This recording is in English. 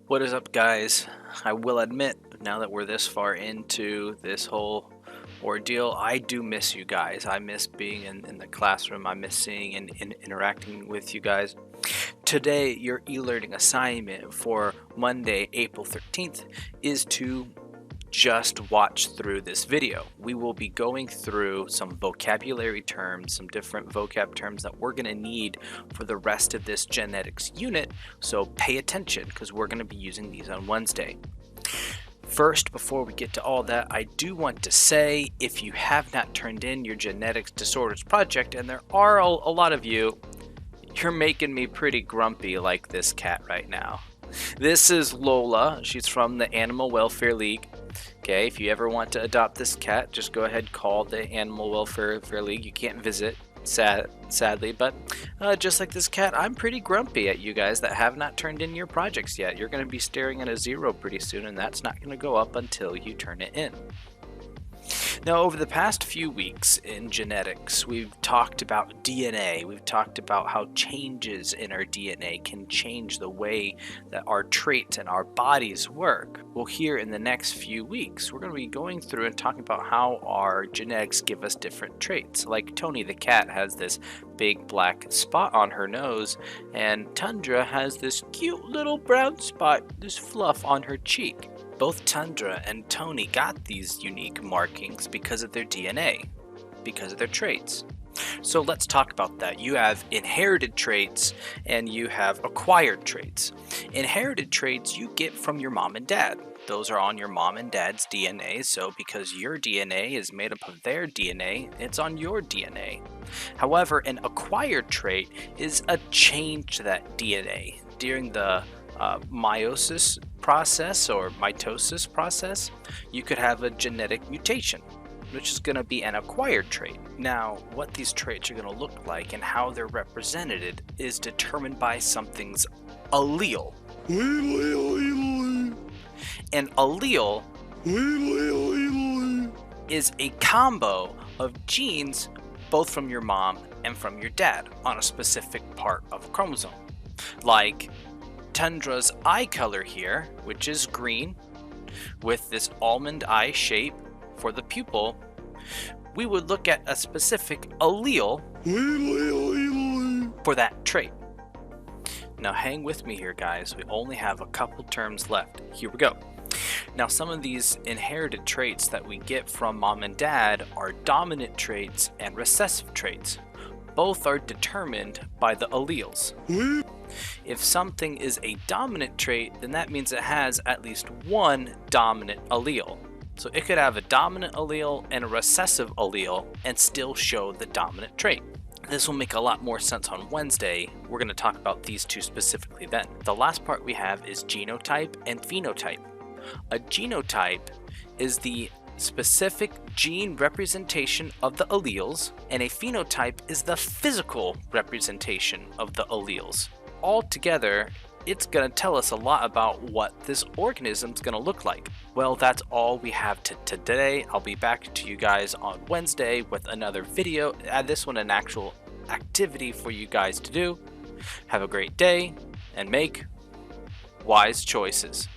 What is up, guys? I will admit, now that we're this far into this whole ordeal, I do miss you guys. I miss being in the classroom. I miss seeing and interacting with you guys. Today, your e-learning assignment for Monday, April 13th is to just watch through this video. We will be going through some vocabulary terms, some different vocab terms that we're going to need for the rest of this genetics unit, so pay attention because we're going to be using these on Wednesday. First, before we get to all that, I do want to say if you have not turned in your genetics disorders project, and there are a lot of you, you're making me pretty grumpy like this cat right now. This is Lola. She's from the Animal Welfare League. Okay, if you ever want to adopt this cat, just go ahead and call the Animal Welfare League. You can't visit, sadly, but just like this cat, I'm pretty grumpy at you guys that have not turned in your projects yet. You're going to be staring at a 0 pretty soon, and that's not going to go up until you turn it in. Now, over the past few weeks in genetics, we've talked about DNA. We've talked about how changes in our DNA can change the way that our traits and our bodies work. Well, here in the next few weeks, we're going to be going through and talking about how our genetics give us different traits. Like Tony the cat has this big black spot on her nose, and Tundra has this cute little brown spot, this fluff on her cheek. Both Tundra and Tony got these unique markings because of their DNA, because of their traits. So let's talk about that. You have inherited traits and you have acquired traits. Inherited traits you get from your mom and dad. Those are on your mom and dad's DNA, so because your DNA is made up of their DNA, it's on your DNA. However, an acquired trait is a change to that DNA. During the meiosis process or mitosis process, you could have a genetic mutation, which is going to be an acquired trait. Now, what these traits are going to look like and how they're represented is determined by something's allele. An allele is a combo of genes both from your mom and from your dad on a specific part of a chromosome. Like Tundra's eye color here, which is green, with this almond eye shape for the pupil, we would look at a specific allele for that trait. Now hang with me here, guys. We only have a couple terms left. Here we go. Now, some of these inherited traits that we get from mom and dad are dominant traits and recessive traits. Both are determined by the alleles. If something is a dominant trait, then that means it has at least one dominant allele. So it could have a dominant allele and a recessive allele and still show the dominant trait. This will make a lot more sense on Wednesday. We're going to talk about these two specifically then. The last part we have is genotype and phenotype. A genotype is the specific gene representation of the alleles, and a phenotype is the physical representation of the alleles. Altogether, it's going to tell us a lot about what this organism is going to look like. Well, that's all we have today. I'll be back to you guys on Wednesday with another video. This one an actual activity for you guys to do. Have a great day and make wise choices.